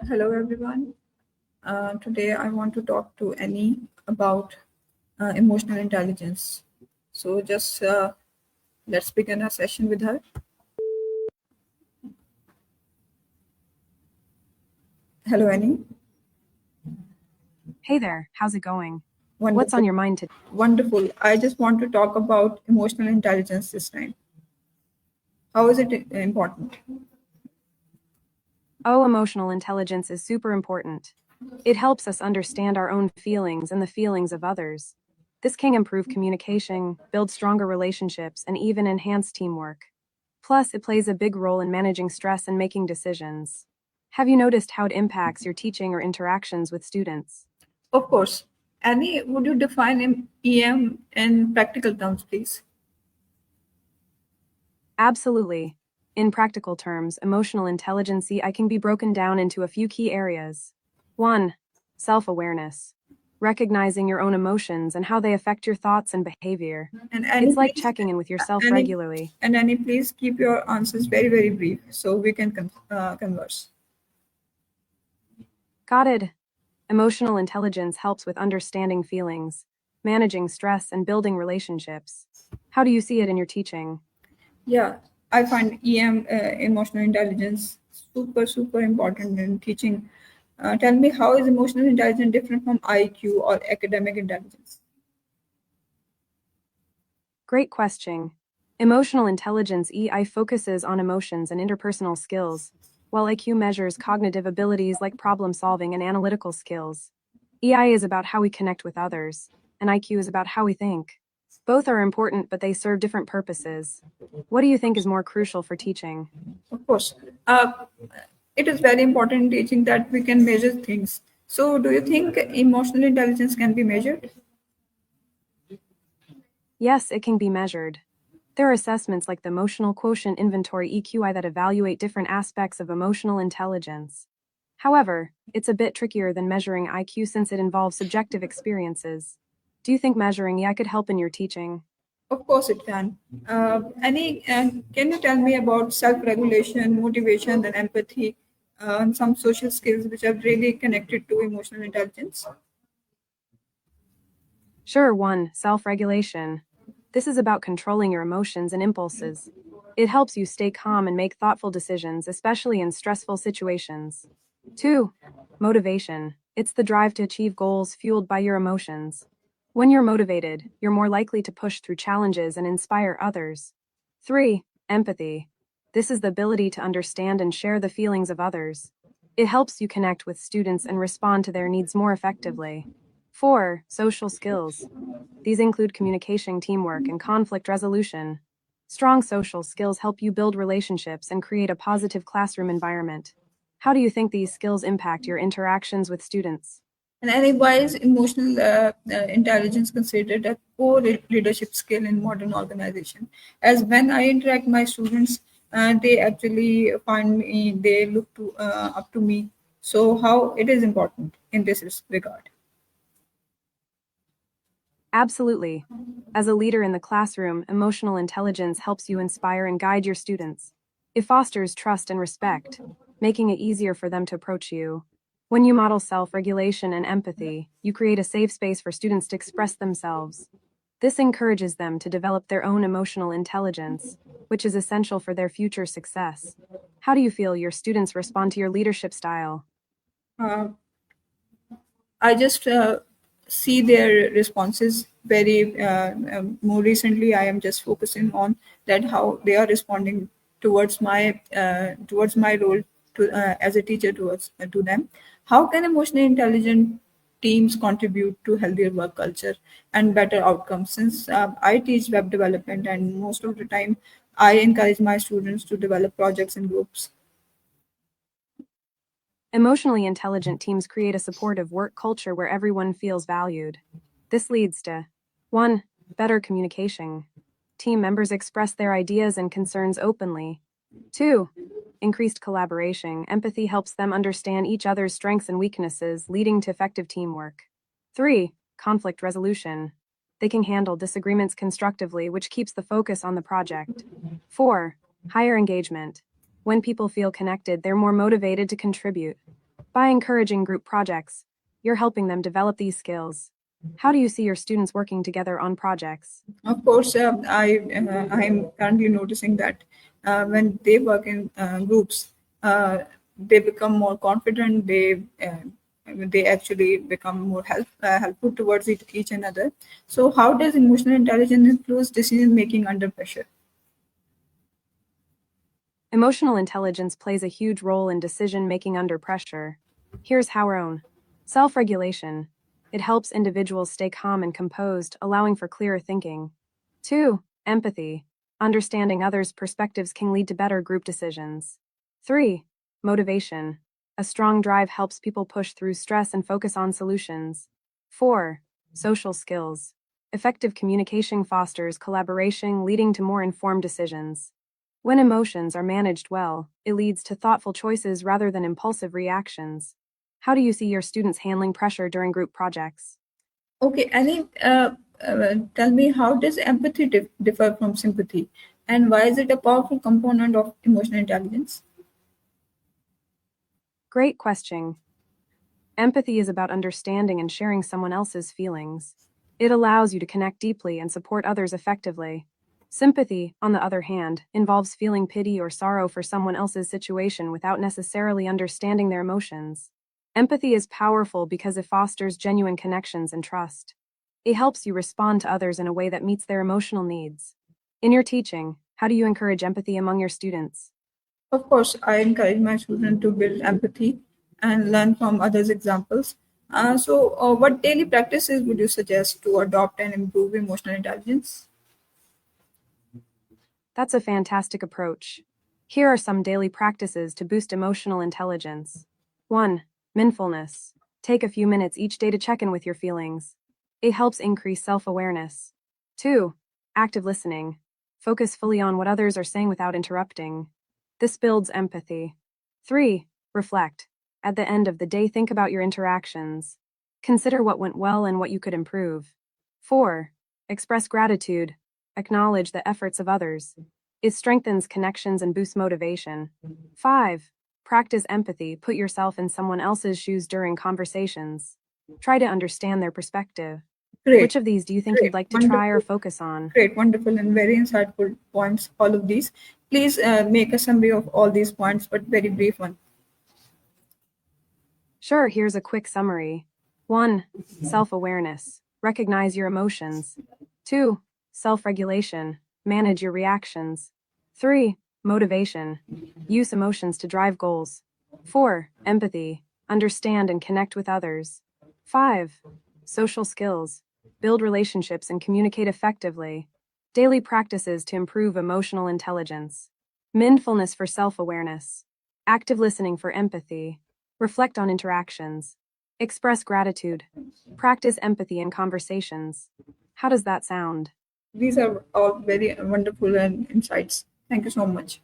Hello, everyone. Today, I want to talk to Annie about emotional intelligence. So, just let's begin our session with her. Hello, Annie. Hey there, how's it going? What's Wonderful. on your mind today? Wonderful. I just want to talk about emotional intelligence this time. How is it important? Oh, emotional intelligence is super important. It helps us understand our own feelings and the feelings of others. This can improve communication, build stronger relationships, and even enhance teamwork. Plus, it plays a big role in managing stress and making decisions. Have you noticed how it impacts your teaching or interactions with students? Of course. Annie, would you define EM in practical terms, please? Absolutely. In practical terms, emotional intelligence I can be broken down into a few key areas. 1. Self-awareness. Recognizing your own emotions and how they affect your thoughts and behavior. And Annie, It's like please, checking in with yourself Annie, regularly. and Annie, please keep your answers very, very brief so we can converse. Got it. Emotional intelligence helps with understanding feelings, managing stress, and building relationships. How do you see it in your teaching? Yeah, I find EM, emotional intelligence, super, super important in teaching. Tell me, how is emotional intelligence different from IQ or academic intelligence? Great question. Emotional intelligence EI focuses on emotions and interpersonal skills, while IQ measures cognitive abilities like problem solving and analytical skills. EI is about how we connect with others, and IQ is about how we think. Both are important, but they serve different purposes. What do you think is more crucial for teaching? Of course, it is very important in teaching that we can measure things. So, do you think emotional intelligence can be measured? Yes, it can be measured. There are assessments like the Emotional Quotient Inventory EQI that evaluate different aspects of emotional intelligence. However, it's a bit trickier than measuring IQ since it involves subjective experiences. Do you think measuring EI could help in your teaching? Of course, it can. Can you tell me about self-regulation, motivation, and empathy, and some social skills which are really connected to emotional intelligence? Sure, 1. Self regulation. This is about controlling your emotions and impulses. It helps you stay calm and make thoughtful decisions, especially in stressful situations. 2. Motivation. It's the drive to achieve goals fueled by your emotions. When you're motivated, you're more likely to push through challenges and inspire others. 3. Empathy. This is the ability to understand and share the feelings of others. It helps you connect with students and respond to their needs more effectively. 4. Social skills. These include communication, teamwork, and conflict resolution. Strong social skills help you build relationships and create a positive classroom environment. How do you think these skills impact your interactions with students? And otherwise, emotional intelligence considered a core leadership skill in modern organization. As when I interact my students, they actually find me, they look to up to me. So how it is important in this regard. Absolutely. As a leader in the classroom, emotional intelligence helps you inspire and guide your students. It fosters trust and respect, making it easier for them to approach you. When you model self regulation and empathy, you create a safe space for students to express themselves. This encourages them to develop their own emotional intelligence, which is essential for their future success. How do you feel your students respond to your leadership style? Uh, I just see their responses very more recently. I am just focusing on that how they are responding towards my role to as a teacher towards to them. How can emotionally intelligent teams contribute to healthier work culture and better outcomes? Since I teach web development, and most of the time I encourage my students to develop projects in groups. Emotionally intelligent teams create a supportive work culture where everyone feels valued. This leads to 1. Better communication. Team members express their ideas and concerns openly. 2. Increased collaboration. Empathy helps them understand each other's strengths and weaknesses, leading to effective teamwork. 3. Conflict resolution. They can handle disagreements constructively, which keeps the focus on the project. 4. Higher engagement. When people feel connected, they're more motivated to contribute. By encouraging group projects, you're helping them develop these skills. How do you see your students working together on projects? Of course, I'm currently noticing that when they work in groups, they become more confident. They actually become more helpful towards each another. So, how does emotional intelligence influence decision making under pressure? Emotional intelligence plays a huge role in decision making under pressure. Here's how our own self regulation. It helps individuals stay calm and composed, allowing for clearer thinking. 2. Empathy. Understanding others' perspectives can lead to better group decisions. 3. Motivation. A strong drive helps people push through stress and focus on solutions. 4. Social skills. Effective communication fosters collaboration, leading to more informed decisions. When emotions are managed well, it leads to thoughtful choices rather than impulsive reactions. How do you see your students handling pressure during group projects? Okay, Annie, tell me, how does empathy differ from sympathy, and why is it a powerful component of emotional intelligence? Great question. Empathy is about understanding and sharing someone else's feelings. It allows you to connect deeply and support others effectively. Sympathy, on the other hand, involves feeling pity or sorrow for someone else's situation without necessarily understanding their emotions. Empathy is powerful because it fosters genuine connections and trust. It helps you respond to others in a way that meets their emotional needs. In your teaching, how do you encourage empathy among your students? Of course, I encourage my children to build empathy and learn from others' examples. What daily practices would you suggest to adopt and improve emotional intelligence? That's a fantastic approach. Here are some daily practices to boost emotional intelligence. 1. Mindfulness. Take a few minutes each day to check in with your feelings. It helps increase self awareness. 2. Active listening. Focus fully on what others are saying without interrupting. This builds empathy. 3. Reflect. At the end of the day, think about your interactions. Consider what went well and what you could improve. 4. Express gratitude. Acknowledge the efforts of others. It strengthens connections and boosts motivation. 5. Practice empathy. Put yourself in someone else's shoes during conversations. Try to understand their perspective. Which Great, of these do you think you'd great, like to try or wonderful, focus on? great, wonderful, and very insightful points. All of these. Please make a summary of all these points, but very brief one. Sure, here's a quick summary. 1. Self awareness. Recognize your emotions. 2. Self regulation. Manage your reactions. 3. Motivation. Use emotions to drive goals. 4. Empathy. Understand and connect with others. 5. Social skills. Build relationships and communicate effectively. Daily practices to improve emotional intelligence. Mindfulness for self awareness. Active listening for empathy. Reflect on interactions. Express gratitude. Practice empathy in conversations. How does that sound? These are all very wonderful and insights. Thank you so much.